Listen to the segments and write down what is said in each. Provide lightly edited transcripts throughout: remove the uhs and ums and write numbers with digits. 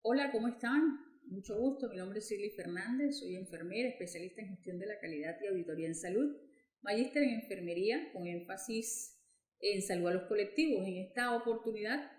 Hola, ¿cómo están? Mucho gusto, mi nombre es Shirley Fernández, soy enfermera, especialista en gestión de la calidad y auditoría en salud, magíster en enfermería con énfasis en salud a los colectivos. En esta oportunidad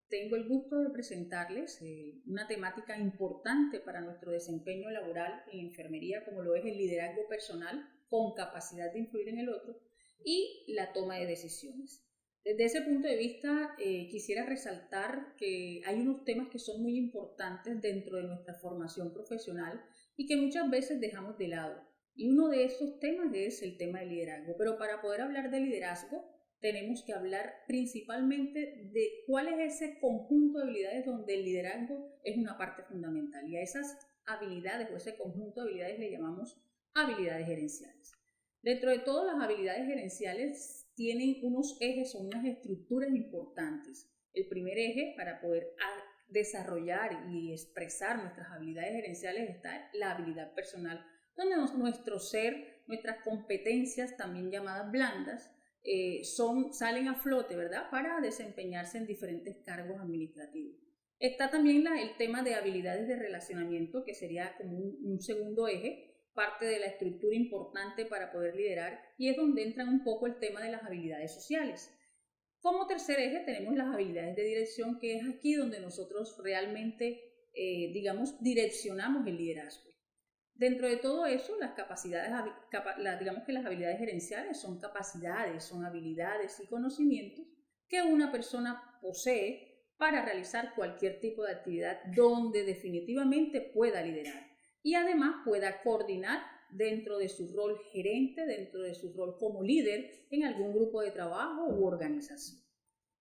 tengo el gusto de presentarles una temática importante para nuestro desempeño laboral en enfermería, como lo es el liderazgo personal con capacidad de influir en el otro y la toma de decisiones. Desde ese punto de vista, quisiera resaltar que hay unos temas que son muy importantes dentro de nuestra formación profesional y que muchas veces dejamos de lado. Y uno de esos temas es el tema del liderazgo. Pero para poder hablar de liderazgo, tenemos que hablar principalmente de cuál es ese conjunto de habilidades donde el liderazgo es una parte fundamental. Y a esas habilidades o ese conjunto de habilidades le llamamos habilidades gerenciales. Dentro de todas las habilidades gerenciales tienen unos ejes o unas estructuras importantes. El primer eje para poder desarrollar y expresar nuestras habilidades gerenciales está la habilidad personal, donde nuestro ser, nuestras competencias, también llamadas blandas, salen a flote, ¿verdad?, para desempeñarse en diferentes cargos administrativos. Está también el tema de habilidades de relacionamiento, que sería como un segundo eje, parte de la estructura importante para poder liderar, y es donde entra un poco el tema de las habilidades sociales. Como tercer eje tenemos las habilidades de dirección, que es aquí donde nosotros realmente, direccionamos el liderazgo. Dentro de todo eso, las capacidades, digamos que las habilidades gerenciales son capacidades, son habilidades y conocimientos que una persona posee para realizar cualquier tipo de actividad donde definitivamente pueda liderar y además pueda coordinar dentro de su rol gerente, dentro de su rol como líder en algún grupo de trabajo u organización.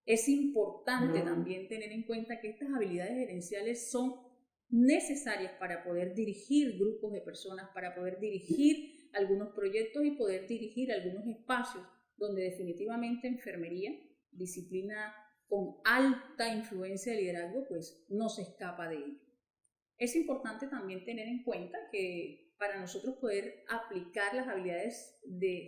Es importante también tener en cuenta que estas habilidades gerenciales son necesarias para poder dirigir grupos de personas, para poder dirigir algunos proyectos y poder dirigir algunos espacios donde definitivamente enfermería, disciplina con alta influencia de liderazgo, pues no se escapa de ello. Es importante también tener en cuenta que para nosotros poder aplicar las habilidades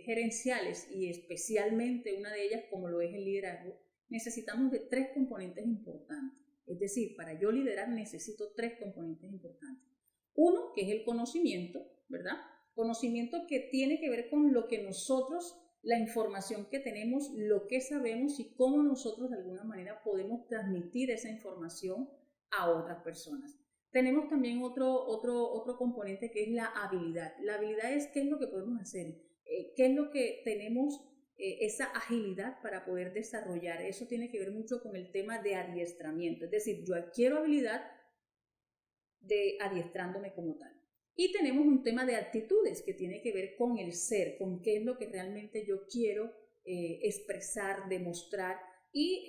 gerenciales y especialmente una de ellas como lo es el liderazgo, necesitamos de tres componentes importantes. Es decir, para yo liderar necesito tres componentes importantes. Uno, que es el conocimiento, ¿verdad? Conocimiento que tiene que ver con lo que nosotros, la información que tenemos, lo que sabemos y cómo nosotros de alguna manera podemos transmitir esa información a otras personas. Tenemos también otro componente que es la habilidad. La habilidad es qué es lo que podemos hacer, qué es lo que tenemos, esa agilidad para poder desarrollar. Eso tiene que ver mucho con el tema de adiestramiento. Es decir, yo adquiero habilidad de adiestrándome como tal. Y tenemos un tema de actitudes que tiene que ver con el ser, con qué es lo que realmente yo quiero expresar, demostrar y,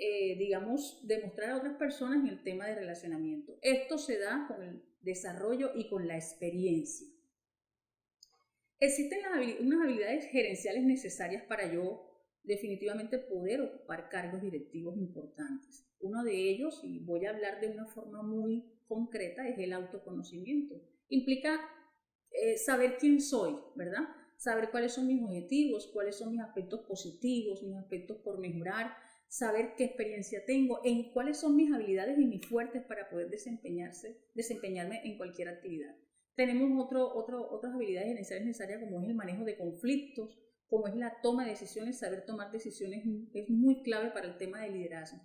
demostrar a otras personas en el tema de relacionamiento. Esto se da con el desarrollo y con la experiencia. Existen unas habilidades gerenciales necesarias para yo definitivamente poder ocupar cargos directivos importantes. Uno de ellos, y voy a hablar de una forma muy concreta, es el autoconocimiento. Implica saber quién soy, ¿verdad? Saber cuáles son mis objetivos, cuáles son mis aspectos positivos, mis aspectos por mejorar, saber qué experiencia tengo, en cuáles son mis habilidades y mis fuertes para poder desempeñarme en cualquier actividad. Tenemos otras habilidades gerenciales necesarias, como es el manejo de conflictos, como es la toma de decisiones. Saber tomar decisiones es muy clave para el tema del liderazgo.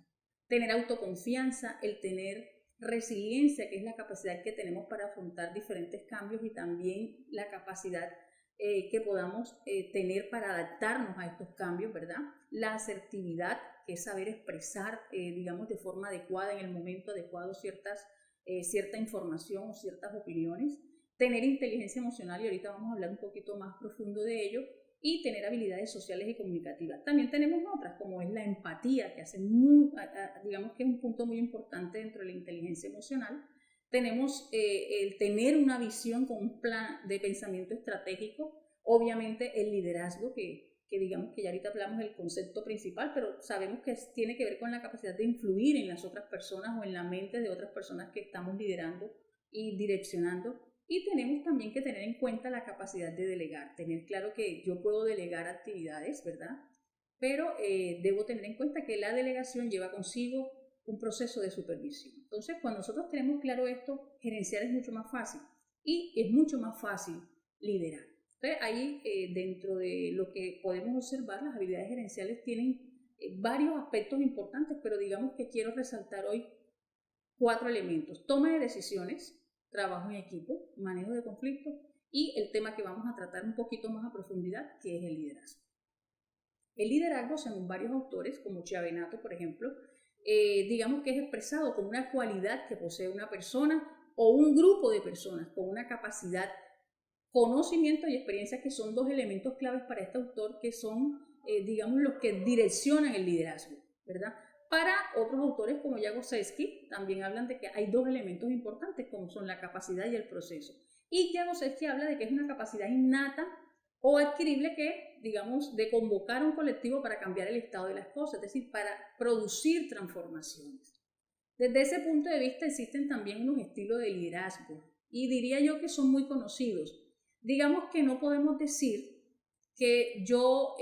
Tener autoconfianza, el tener resiliencia, que es la capacidad que tenemos para afrontar diferentes cambios, y también la capacidad que podamos tener para adaptarnos a estos cambios, ¿verdad? La asertividad, que es saber expresar, de forma adecuada, en el momento adecuado, cierta información o ciertas opiniones. Tener inteligencia emocional, y ahorita vamos a hablar un poquito más profundo de ello, y tener habilidades sociales y comunicativas. También tenemos otras, como es la empatía, que digamos que es un punto muy importante dentro de la inteligencia emocional. Tenemos el tener una visión con un plan de pensamiento estratégico, obviamente el liderazgo, que digamos que ya ahorita hablamos del concepto principal, pero sabemos que tiene que ver con la capacidad de influir en las otras personas o en la mente de otras personas que estamos liderando y direccionando. Y tenemos también que tener en cuenta la capacidad de delegar, tener claro que yo puedo delegar actividades, ¿verdad? Pero debo tener en cuenta que la delegación lleva consigo un proceso de supervisión. Entonces, cuando nosotros tenemos claro esto, gerenciar es mucho más fácil y es mucho más fácil liderar. Entonces, ahí dentro de lo que podemos observar, las habilidades gerenciales tienen varios aspectos importantes, pero digamos que quiero resaltar hoy 4 elementos: toma de decisiones, trabajo en equipo, manejo de conflictos y el tema que vamos a tratar un poquito más a profundidad, que es el liderazgo. El liderazgo, según varios autores, como Chiavenato, por ejemplo, digamos que es expresado como una cualidad que posee una persona o un grupo de personas con una capacidad, conocimiento y experiencia, que son 2 elementos claves para este autor, que son, digamos, los que direccionan el liderazgo, ¿verdad? Para otros autores como Jagoszewski también hablan de que hay 2 elementos importantes, como son la capacidad y el proceso. Y Jagoszewski habla de que es una capacidad innata o adquirible que, digamos, de convocar a un colectivo para cambiar el estado de las cosas, es decir, para producir transformaciones. Desde ese punto de vista existen también unos estilos de liderazgo y diría yo que son muy conocidos. Digamos que no podemos decir que yo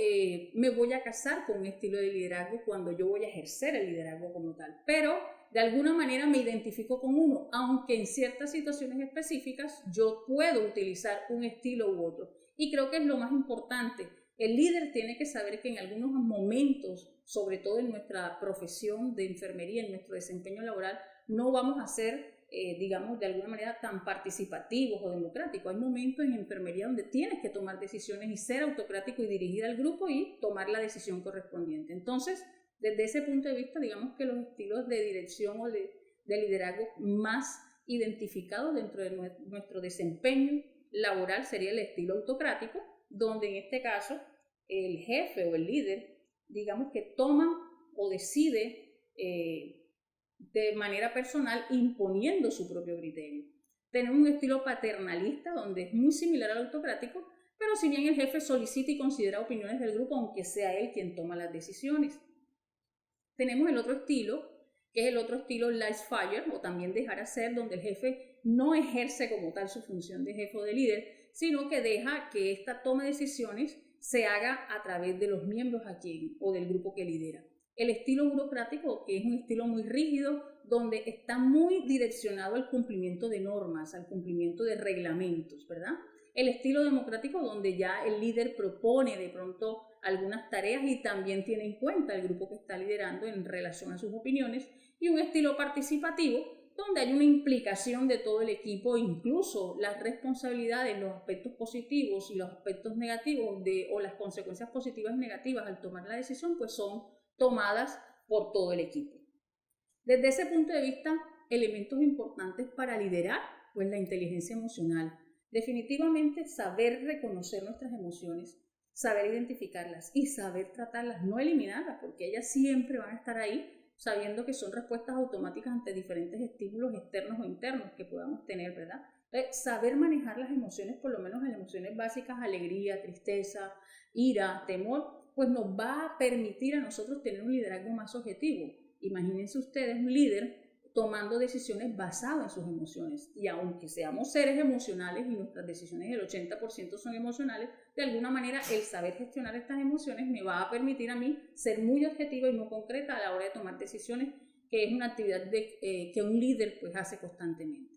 me voy a casar con un estilo de liderazgo cuando yo voy a ejercer el liderazgo como tal, pero de alguna manera me identifico con uno, aunque en ciertas situaciones específicas yo puedo utilizar un estilo u otro. Y creo que es lo más importante. El líder tiene que saber que en algunos momentos, sobre todo en nuestra profesión de enfermería, en nuestro desempeño laboral, no vamos a ser, digamos, de alguna manera tan participativos o democráticos. Hay momentos en enfermería donde tienes que tomar decisiones y ser autocrático y dirigir al grupo y tomar la decisión correspondiente. Entonces, desde ese punto de vista, digamos que los estilos de dirección o de liderazgo más identificados dentro de nuestro desempeño laboral sería el estilo autocrático, donde en este caso el jefe o el líder, digamos que toma o decide de manera personal, imponiendo su propio criterio. Tenemos un estilo paternalista, donde es muy similar al autocrático, pero si bien el jefe solicita y considera opiniones del grupo, aunque sea él quien toma las decisiones. Tenemos el otro estilo, que es el otro estilo laissez-faire, o también dejar hacer, donde el jefe no ejerce como tal su función de jefe o de líder, sino que deja que esta toma de decisiones se haga a través de los miembros o del grupo que lidera. El estilo burocrático, que es un estilo muy rígido, donde está muy direccionado al cumplimiento de normas, al cumplimiento de reglamentos, ¿verdad? El estilo democrático, donde ya el líder propone de pronto algunas tareas y también tiene en cuenta el grupo que está liderando en relación a sus opiniones. Y un estilo participativo, donde hay una implicación de todo el equipo, incluso las responsabilidades, los aspectos positivos y los aspectos negativos o las consecuencias positivas y negativas al tomar la decisión, pues son tomadas por todo el equipo. Desde ese punto de vista, elementos importantes para liderar, pues la inteligencia emocional. Definitivamente saber reconocer nuestras emociones, saber identificarlas y saber tratarlas, no eliminarlas, porque ellas siempre van a estar ahí, sabiendo que son respuestas automáticas ante diferentes estímulos externos o internos que podamos tener, ¿verdad? Entonces, saber manejar las emociones, por lo menos las emociones básicas, alegría, tristeza, ira, temor, pues nos va a permitir a nosotros tener un liderazgo más objetivo. Imagínense ustedes un líder tomando decisiones basadas en sus emociones. Y aunque seamos seres emocionales y nuestras decisiones el 80% son emocionales, de alguna manera el saber gestionar estas emociones me va a permitir a mí ser muy objetiva y muy concreta a la hora de tomar decisiones, que es una actividad que un líder pues hace constantemente.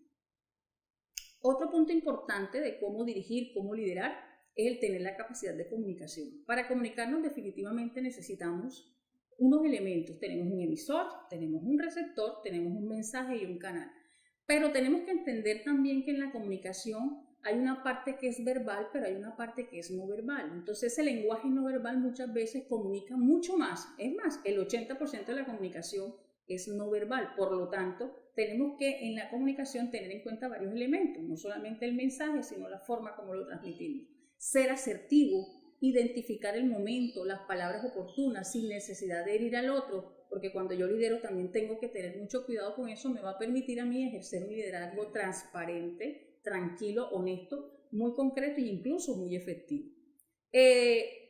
Otro punto importante de cómo dirigir, cómo liderar, es el tener la capacidad de comunicación. Para comunicarnos definitivamente necesitamos unos elementos. Tenemos un emisor, tenemos un receptor, tenemos un mensaje y un canal. Pero tenemos que entender también que en la comunicación hay una parte que es verbal, pero hay una parte que es no verbal. Entonces el lenguaje no verbal muchas veces comunica mucho más. Es más, el 80% de la comunicación es no verbal. Por lo tanto, tenemos que en la comunicación tener en cuenta varios elementos, no solamente el mensaje, sino la forma como lo transmitimos. Ser asertivo, identificar el momento, las palabras oportunas, sin necesidad de herir al otro, porque cuando yo lidero también tengo que tener mucho cuidado con eso. Me va a permitir a mí ejercer un liderazgo transparente, tranquilo, honesto, muy concreto e incluso muy efectivo.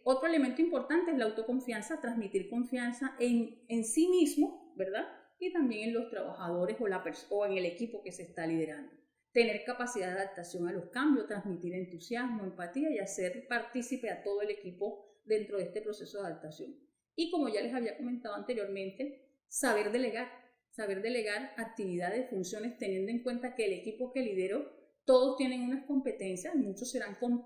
Otro elemento importante es la autoconfianza, transmitir confianza en sí mismo, ¿verdad? Y también en los trabajadores o en el equipo que se está liderando. Tener capacidad de adaptación a los cambios, transmitir entusiasmo, empatía y hacer partícipe a todo el equipo dentro de este proceso de adaptación. Y como ya les había comentado anteriormente, saber delegar, saber delegar actividades, funciones, teniendo en cuenta que el equipo que lidero, todos tienen unas competencias, muchos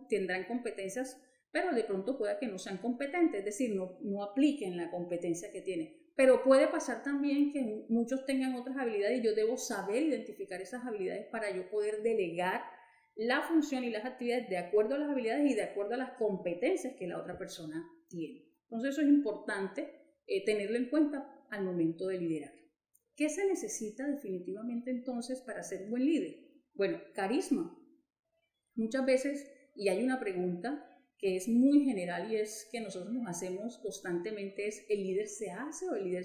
tendrán competencias, pero de pronto pueda que no sean competentes, es decir, no apliquen la competencia que tienen. Pero puede pasar también que muchos tengan otras habilidades y yo debo saber identificar esas habilidades para yo poder delegar la función y las actividades de acuerdo a las habilidades y de acuerdo a las competencias que la otra persona tiene. Entonces eso es importante tenerlo en cuenta al momento de liderar. ¿Qué se necesita definitivamente entonces para ser un buen líder? Bueno, carisma. Muchas veces, y hay una pregunta que es muy general y es que nosotros nos hacemos constantemente, es ¿el líder se hace o el líder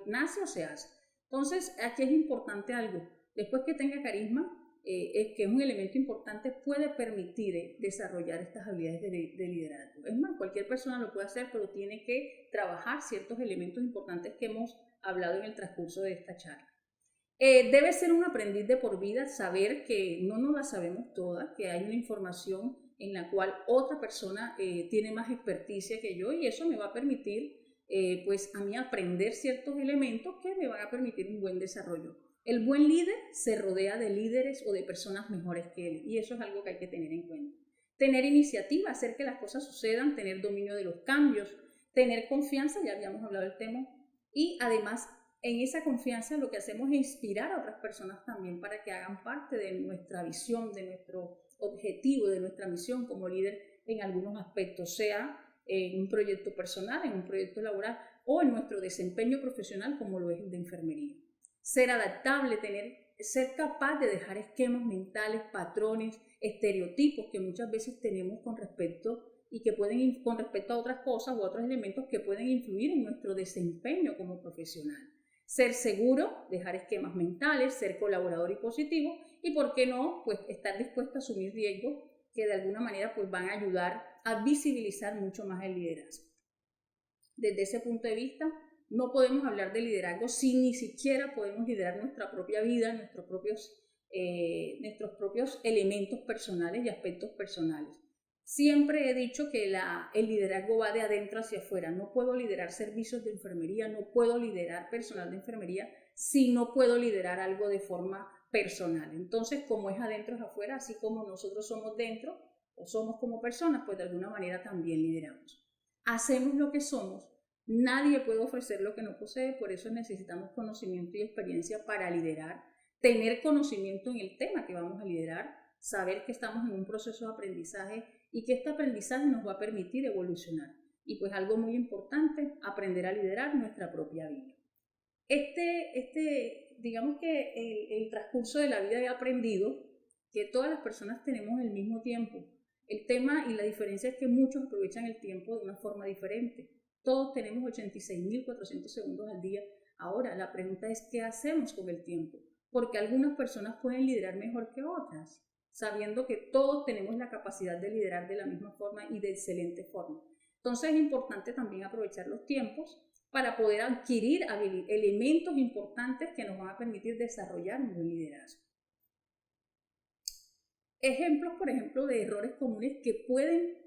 nace o se hace? Entonces, aquí es importante algo. Después que tenga carisma, que es un elemento importante, puede permitir desarrollar estas habilidades de liderazgo. Es más, cualquier persona lo puede hacer, pero tiene que trabajar ciertos elementos importantes que hemos hablado en el transcurso de esta charla. Debe ser un aprendiz de por vida, saber que no nos la sabemos todas, que hay una información en la cual otra persona tiene más experticia que yo y eso me va a permitir pues a mí aprender ciertos elementos que me van a permitir un buen desarrollo. El buen líder se rodea de líderes o de personas mejores que él y eso es algo que hay que tener en cuenta. Tener iniciativa, hacer que las cosas sucedan, tener dominio de los cambios, tener confianza, ya habíamos hablado del tema, y además en esa confianza lo que hacemos es inspirar a otras personas también para que hagan parte de nuestra visión, de nuestro objetivo, de nuestra misión como líder en algunos aspectos, sea en un proyecto personal, en un proyecto laboral o en nuestro desempeño profesional como lo es el de enfermería. Ser adaptable, ser capaz de dejar esquemas mentales, patrones, estereotipos que muchas veces tenemos con respecto y que pueden, con respecto a otras cosas u otros elementos que pueden influir en nuestro desempeño como profesional. Ser seguro, dejar esquemas mentales, ser colaborador y positivo y, ¿por qué no?, pues estar dispuesto a asumir riesgos que de alguna manera pues van a ayudar a visibilizar mucho más el liderazgo. Desde ese punto de vista, no podemos hablar de liderazgo si ni siquiera podemos liderar nuestra propia vida, nuestros propios elementos personales y aspectos personales. Siempre he dicho que el liderazgo va de adentro hacia afuera. No puedo liderar servicios de enfermería, no puedo liderar personal de enfermería si no puedo liderar algo de forma personal. Entonces, como es adentro es afuera, así como nosotros somos dentro o somos como personas, pues de alguna manera también lideramos. Hacemos lo que somos. Nadie puede ofrecer lo que no posee, por eso necesitamos conocimiento y experiencia para liderar, tener conocimiento en el tema que vamos a liderar, saber que estamos en un proceso de aprendizaje y que este aprendizaje nos va a permitir evolucionar. Y pues algo muy importante, aprender a liderar nuestra propia vida. Digamos que el transcurso de la vida he aprendido que todas las personas tenemos el mismo tiempo. El tema y la diferencia es que muchos aprovechan el tiempo de una forma diferente. Todos tenemos 86.400 segundos al día. Ahora, la pregunta es, ¿qué hacemos con el tiempo? Porque algunas personas pueden liderar mejor que otras, sabiendo que todos tenemos la capacidad de liderar de la misma forma y de excelente forma. Entonces es importante también aprovechar los tiempos para poder adquirir elementos importantes que nos van a permitir desarrollar un buen liderazgo. Ejemplos, por ejemplo, de errores comunes que pueden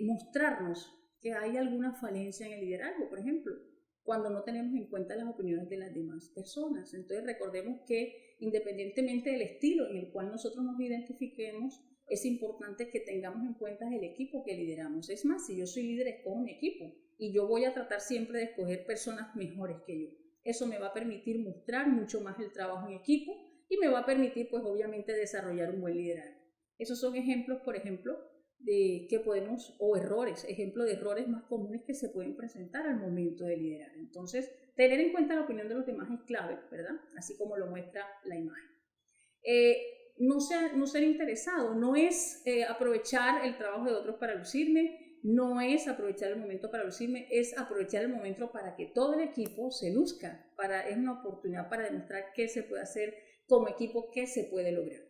mostrarnos que hay alguna falencia en el liderazgo, por ejemplo, cuando no tenemos en cuenta las opiniones de las demás personas. Entonces recordemos que independientemente del estilo en el cual nosotros nos identifiquemos, es importante que tengamos en cuenta el equipo que lideramos. Es más, si yo soy líder, escojo mi equipo y yo voy a tratar siempre de escoger personas mejores que yo. Eso me va a permitir mostrar mucho más el trabajo en equipo y me va a permitir, pues obviamente, desarrollar un buen liderazgo. Esos son ejemplos, por ejemplo, ejemplos de errores más comunes que se pueden presentar al momento de liderar. Entonces, tener en cuenta la opinión de los demás es clave, ¿verdad? Así como lo muestra la imagen. No ser interesado, no es aprovechar el trabajo de otros para lucirme, no es aprovechar el momento para lucirme, es aprovechar el momento para que todo el equipo se luzca, es una oportunidad para demostrar qué se puede hacer como equipo, qué se puede lograr.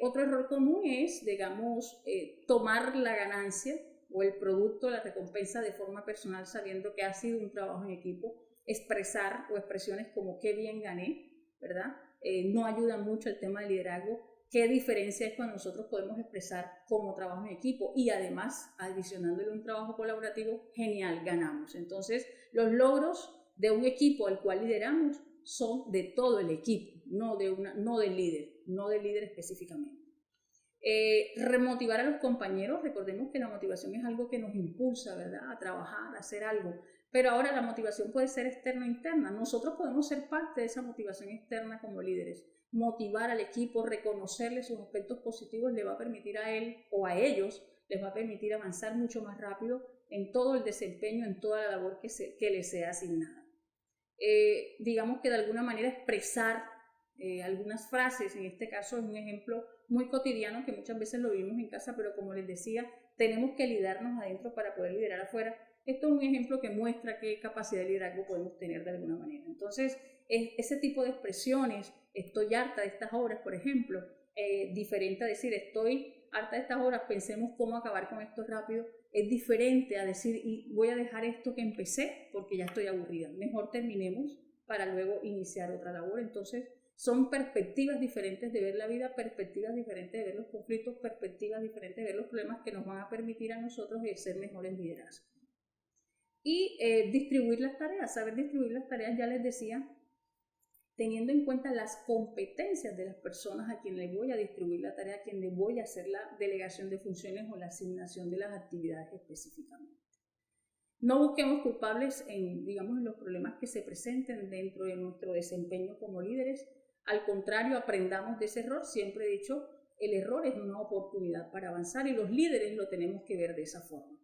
Otro error común es, digamos, tomar la ganancia o el producto, la recompensa de forma personal sabiendo que ha sido un trabajo en equipo, expresar o expresiones como qué bien gané, ¿verdad? No ayuda mucho el tema del liderazgo. ¿Qué diferencia es cuando nosotros podemos expresar como trabajo en equipo? Y además, adicionándole un trabajo colaborativo, genial, ganamos. Entonces, los logros de un equipo al cual lideramos son de todo el equipo, no del líder específicamente. Remotivar a los compañeros, recordemos que la motivación es algo que nos impulsa, ¿verdad?, a trabajar, a hacer algo, pero ahora la motivación puede ser externa o interna. Nosotros podemos ser parte de esa motivación externa como líderes. Motivar al equipo, reconocerle sus aspectos positivos, le va a permitir a él o a ellos, les va a permitir avanzar mucho más rápido en todo el desempeño, en toda la labor que les sea asignada. Digamos que de alguna manera expresar algunas frases, en este caso es un ejemplo muy cotidiano que muchas veces lo vivimos en casa, pero como les decía, tenemos que liderarnos adentro para poder liderar afuera. Esto es un ejemplo que muestra qué capacidad de liderazgo podemos tener de alguna manera. Entonces, ese tipo de expresiones, estoy harta de estas obras, por ejemplo, diferente a decir estoy harta de estas obras, pensemos cómo acabar con esto rápido, es diferente a decir y voy a dejar esto que empecé porque ya estoy aburrida, mejor terminemos para luego iniciar otra labor. Entonces, son perspectivas diferentes de ver la vida, perspectivas diferentes de ver los conflictos, perspectivas diferentes de ver los problemas que nos van a permitir a nosotros ser mejores liderazgos. Y distribuir las tareas, saber distribuir las tareas, ya les decía, teniendo en cuenta las competencias de las personas a quien le voy a distribuir la tarea, a quien le voy a hacer la delegación de funciones o la asignación de las actividades específicamente. No busquemos culpables en los problemas que se presenten dentro de nuestro desempeño como líderes. Al contrario, aprendamos de ese error. Siempre he dicho, el error es una oportunidad para avanzar y los líderes lo tenemos que ver de esa forma.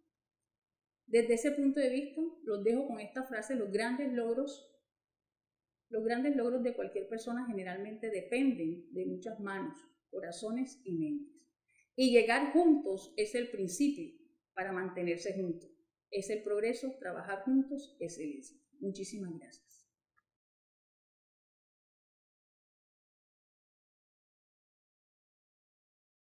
Desde ese punto de vista, los dejo con esta frase: los grandes logros de cualquier persona generalmente dependen de muchas manos, corazones y mentes. Y llegar juntos es el principio para mantenerse juntos. Es el progreso, trabajar juntos es el éxito. Muchísimas gracias.